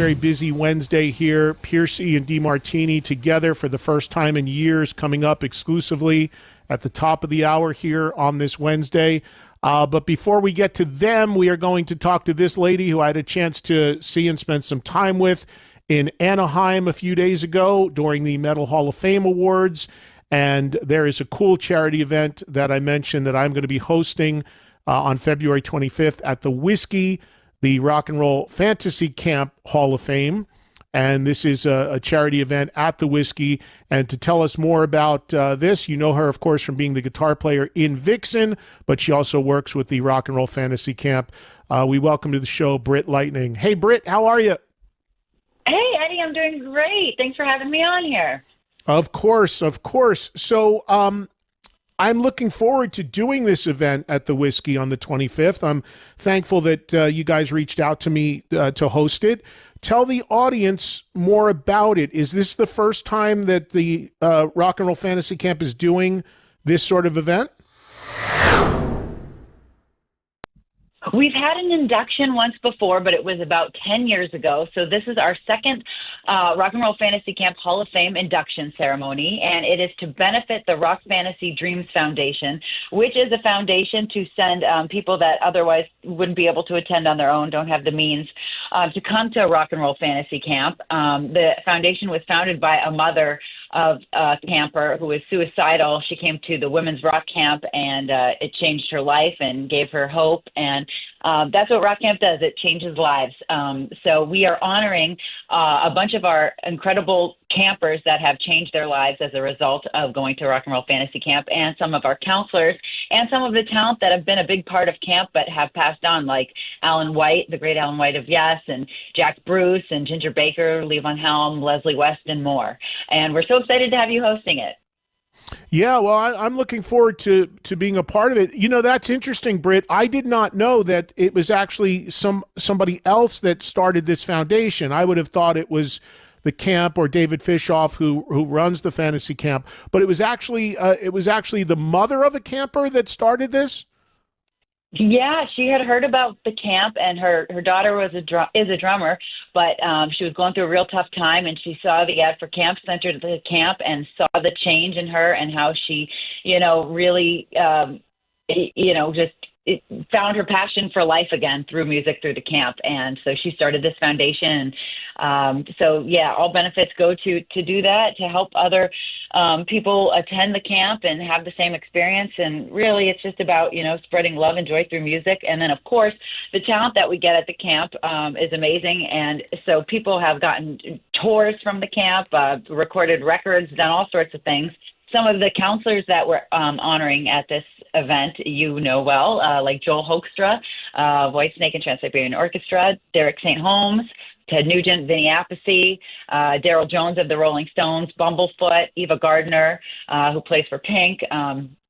very busy Wednesday here. Piercy and DeMartini together for the first time in years, coming up exclusively at the top of the hour here on this Wednesday. But before we get to them, we are going to talk to this lady who I had a chance to see and spend some time with in Anaheim a few days ago during the Metal Hall of Fame Awards. And there is a cool charity event that I mentioned that I'm going to be hosting on February 25th at the Whiskey, the Rock and Roll Fantasy Camp Hall of Fame. And this is a charity event at the Whiskey. And to tell us more about this, you know her, of course, from being the guitar player in Vixen, but she also works with the Rock and Roll Fantasy Camp. We welcome to the show Britt Lightning. Hey, Britt, how are you? Hey, Eddie, I'm doing great. Thanks for having me on here. Of course, of course. So I'm looking forward to doing this event at the Whiskey on the 25th. I'm thankful that you guys reached out to me to host it. Tell the audience more about it. Is this the first time that the Rock and Roll Fantasy Camp is doing this sort of event? We've had an induction once before, but it was about 10 years ago. So this is our second Rock and Roll Fantasy Camp Hall of Fame induction ceremony, and it is to benefit the Rock Fantasy Dreams Foundation, which is a foundation to send people that otherwise wouldn't be able to attend on their own, don't have the means, to come to a Rock and Roll Fantasy Camp. The foundation was founded by a mother of a camper who was suicidal. She came to the Women's Rock Camp, and it changed her life and gave her hope. And that's what Rock Camp does. It changes lives. So we are honoring a bunch of our incredible campers that have changed their lives as a result of going to Rock and Roll Fantasy Camp, and some of our counselors and some of the talent that have been a big part of camp but have passed on, like Alan White, the great Alan White of Yes, and Jack Bruce and Ginger Baker, Levon Helm, Leslie West, and more. And we're so excited to have you hosting it. Yeah, well, I'm looking forward to being a part of it. You know, that's interesting, Britt. I did not know that it was actually somebody else that started this foundation. I would have thought it was the camp or David Fishoff who runs the fantasy camp, but it was actually the mother of a camper that started this. Yeah, she had heard about the camp, and her daughter is a drummer, but she was going through a real tough time, and she saw the ad for Camp Center at the camp and saw the change in her and how she, really, just found her passion for life again through music, through the camp. And so she started this foundation. So yeah, all benefits go to do that, to help other people attend the camp and have the same experience. And really it's just about, spreading love and joy through music. And then of course the talent that we get at the camp is amazing. And so people have gotten tours from the camp, recorded records, done all sorts of things. Some of the counselors that we're honoring at this event, well, like Joel Hoekstra, Whitesnake and Trans-Siberian Orchestra, Derek St. Holmes, Ted Nugent, Vinny Appice, Daryl Jones of the Rolling Stones, Bumblefoot, Eva Gardner, who plays for Pink,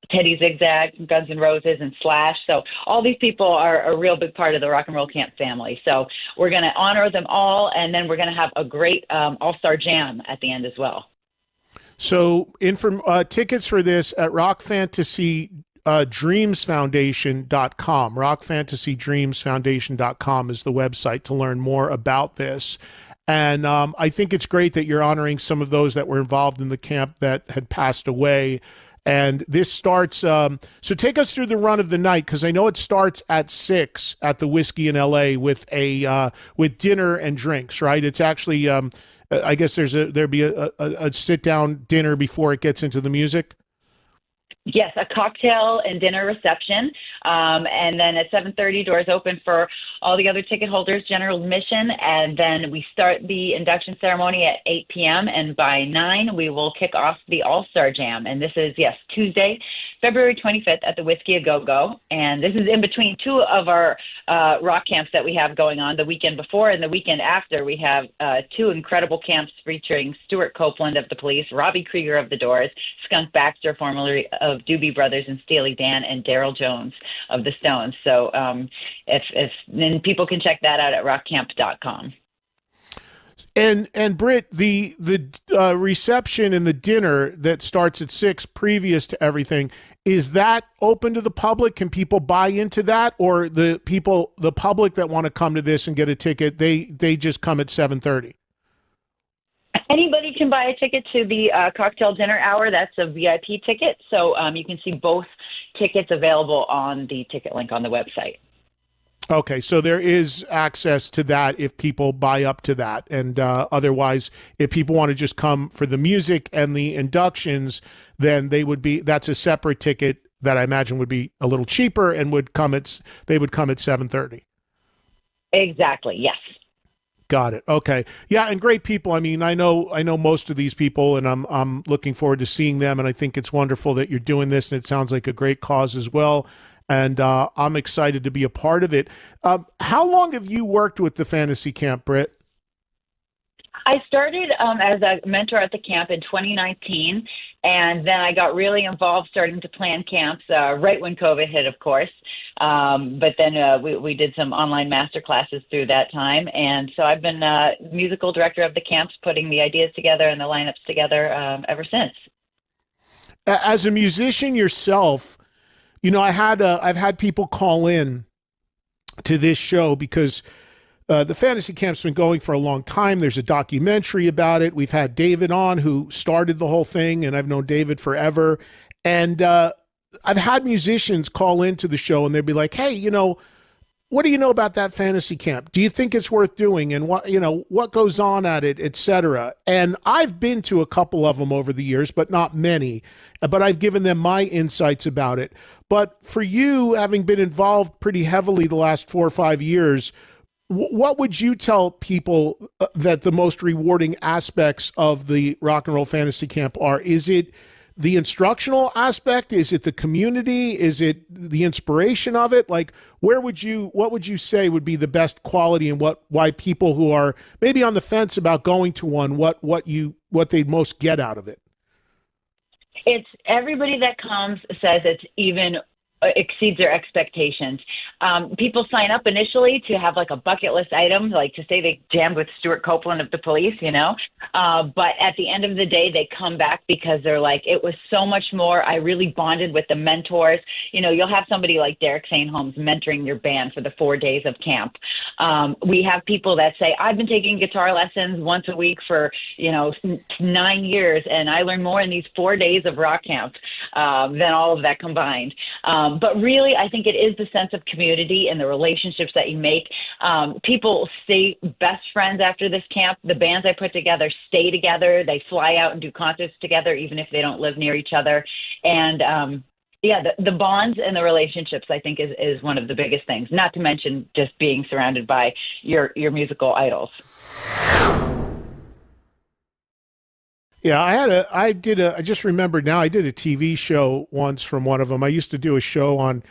Teddy Zigzag from Guns N' Roses, and Slash. So all these people are a real big part of the Rock and Roll Camp family. So we're going to honor them all, and then we're going to have a great all-star jam at the end as well. So tickets for this at rockfantasydreamsfoundation.com. rockfantasydreamsfoundation.com is the website to learn more about this. And I think it's great that you're honoring some of those that were involved in the camp that had passed away. And this starts, so take us through the run of the night, because I know it starts at 6 at the Whiskey in LA with dinner and drinks, right? It's actually, I guess there'd be a sit-down dinner before it gets into the music. Yes, a cocktail and dinner reception. And then at 7:30, doors open for all the other ticket holders, general admission. And then we start the induction ceremony at 8 p.m. And by 9, we will kick off the All-Star Jam. And this is, Tuesday, February 25th at the Whiskey A Go-Go. And this is in between two of our rock camps that we have going on. The weekend before and the weekend after, we have two incredible camps featuring Stuart Copeland of the Police, Robbie Krieger of the Doors, Skunk Baxter, formerly of Doobie Brothers and Steely Dan, and Daryl Jones of the Stones. So then people can check that out at rockcamp.com. And Britt, the reception and the dinner that starts at 6 previous to everything, is that open to the public? Can people buy into that, or the public that want to come to this and get a ticket, they just come at 7:30? Anybody can buy a ticket to the cocktail dinner hour. That's a VIP ticket. So you can see both tickets available on the ticket link on the website. Okay, so there is access to that if people buy up to that, and otherwise, if people want to just come for the music and the inductions, then that's a separate ticket that I imagine would be a little cheaper and they would come at 7:30. Exactly. Yes. Got it. Okay. Yeah, and great people. I mean, I know most of these people, and I'm looking forward to seeing them, and I think it's wonderful that you're doing this, and it sounds like a great cause as well. And I'm excited to be a part of it. How long have you worked with the Fantasy Camp, Britt? I started as a mentor at the camp in 2019, and then I got really involved starting to plan camps right when COVID hit, of course. But then we did some online master classes through that time. And so I've been musical director of the camps, putting the ideas together and the lineups together ever since. As a musician yourself, you know, I've had people call in to this show because the Fantasy Camp's been going for a long time. There's a documentary about it. We've had David on, who started the whole thing, and I've known David forever. And I've had musicians call into the show, and they'd be like, "Hey, you know, what do you know about that Fantasy Camp? Do you think it's worth doing? And what goes on at it, etc." And I've been to a couple of them over the years, but not many. But I've given them my insights about it. But for you, having been involved pretty heavily the last 4 or 5 years, what would you tell people that the most rewarding aspects of the Rock and Roll Fantasy Camp are? Is it the instructional aspect? Is it the community? Is it the inspiration of it? Like, what would you say would be the best quality, and why people who are maybe on the fence about going to one, what they'd most get out of it? It's everybody that comes says it's even exceeds their expectations. People sign up initially to have like a bucket list item, like to say they jammed with Stuart Copeland of the Police, but at the end of the day, they come back because they're like, it was so much more. I really bonded with the mentors. You'll have somebody like Derek St. Holmes mentoring your band for the 4 days of camp. We have people that say, I've been taking guitar lessons once a week for, 9 years, and I learned more in these 4 days of rock camp than all of that combined. But really, I think it is the sense of community and the relationships that you make. People stay best friends after this camp. The bands I put together stay together. They fly out and do concerts together, even if they don't live near each other. And the bonds and the relationships, I think, is one of the biggest things, not to mention just being surrounded by your musical idols. Yeah, I just remembered now, I did a TV show once from one of them. I used to do a show on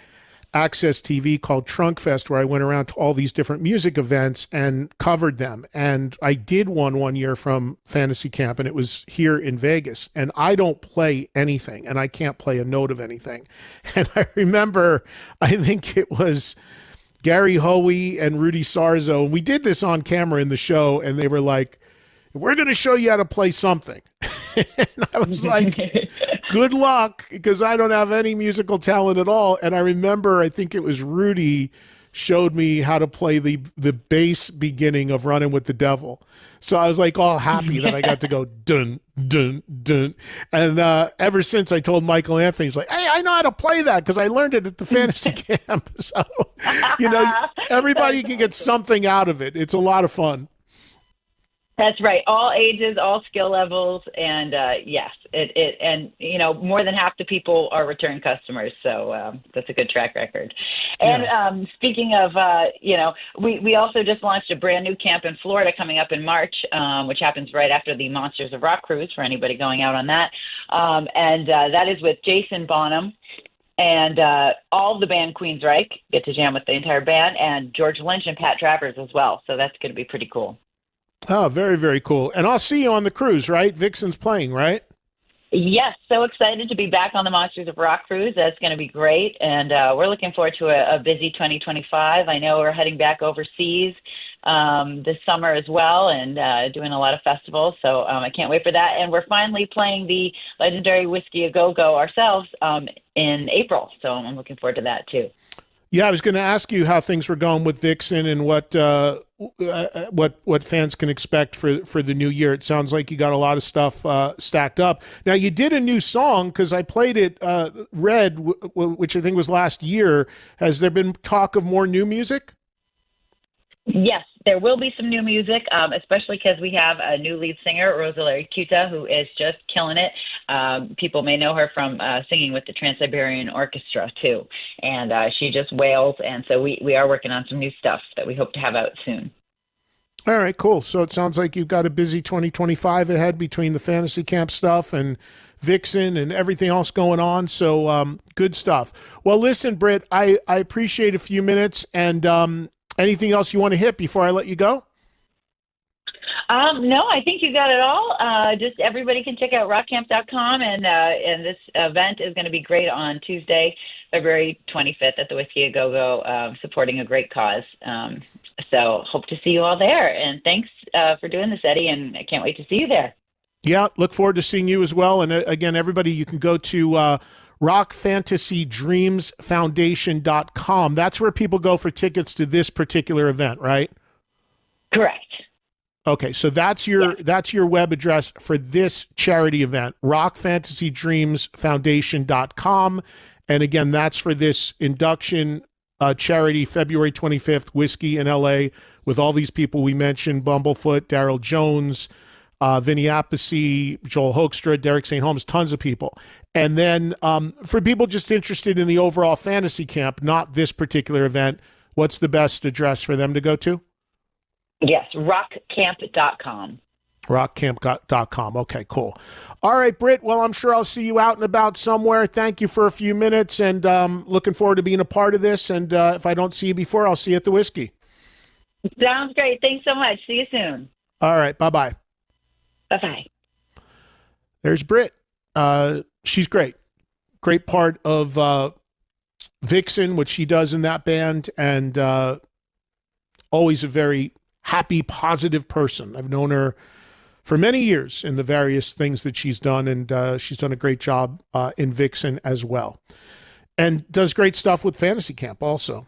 Access TV called Trunk Fest, where I went around to all these different music events and covered them. And I did one year from Fantasy Camp, and it was here in Vegas. And I don't play anything, and I can't play a note of anything. And I remember, I think it was Gary Hoey and Rudy Sarzo, and we did this on camera in the show, and they were like, "We're going to show you how to play something." And I was like, good luck, because I don't have any musical talent at all. And I remember, I think it was Rudy showed me how to play the bass beginning of Running with the Devil. So I was like all happy that I got to go dun, dun, dun. And ever since, I told Michael Anthony, he's like, "Hey, I know how to play that because I learned it at the Fantasy Camp." So, everybody can get something out of it. It's a lot of fun. That's right. All ages, all skill levels, and yes, and more than half the people are return customers. So that's a good track record. And Yeah. Speaking of, we also just launched a brand new camp in Florida coming up in March, which happens right after the Monsters of Rock cruise for anybody going out on that. And that is with Jason Bonham. And all of the band Queensryche get to jam with the entire band, and George Lynch and Pat Travers as well. So that's going to be pretty cool. Oh, very, very cool. And I'll see you on the cruise, right? Vixen's playing, right? Yes, so excited to be back on the Monsters of Rock cruise. That's going to be great, and we're looking forward to a busy 2025. I know we're heading back overseas this summer as well, and doing a lot of festivals. So I can't wait for that. And we're finally playing the legendary Whiskey A Go Go ourselves in April. So I'm looking forward to that too. Yeah, I was going to ask you how things were going with Vixen and what fans can expect for the new year. It sounds like you got a lot of stuff stacked up. Now, you did a new song because I played it, Red, which I think was last year. Has there been talk of more new music? Yes, there will be some new music, especially because we have a new lead singer, Rosa Larikuta, who is just killing it. People may know her from singing with the Trans-Siberian Orchestra, too. And she just wails. And so we are working on some new stuff that we hope to have out soon. All right, cool. So it sounds like you've got a busy 2025 ahead between the Fantasy Camp stuff and Vixen and everything else going on. So good stuff. Well, listen, Britt, I appreciate a few minutes, and anything else you want to hit before I let you go? No, I think you got it all. Just everybody can check out rockcamp.com, and this event is going to be great on Tuesday, February 25th at the Whiskey A Go Go, supporting a great cause. So hope to see you all there. And thanks for doing this, Eddie, and I can't wait to see you there. Yeah, look forward to seeing you as well. And again, everybody, you can go to rockfantasydreamsfoundation.com. That's where people go for tickets to this particular event, right? Correct. Okay, so that's your web address for this charity event, rockfantasydreamsfoundation.com. And again, that's for this induction charity, February 25th, Whiskey in LA, with all these people we mentioned: Bumblefoot, Daryl Jones, Vinny Appice, Joel Hoekstra, Derek St. Holmes, tons of people. And then for people just interested in the overall fantasy camp, not this particular event, what's the best address for them to go to? Yes, rockcamp.com. Rockcamp.com. Okay, cool. All right, Britt. Well, I'm sure I'll see you out and about somewhere. Thank you for a few minutes, and looking forward to being a part of this. And if I don't see you before, I'll see you at the Whiskey. Sounds great. Thanks so much. See you soon. All right. Bye-bye. Bye-bye. There's Britt. She's great. Great part of Vixen, what she does in that band, and always a very happy, positive person. I've known her for many years in the various things that she's done, and she's done a great job in Vixen as well. And does great stuff with Fantasy Camp also.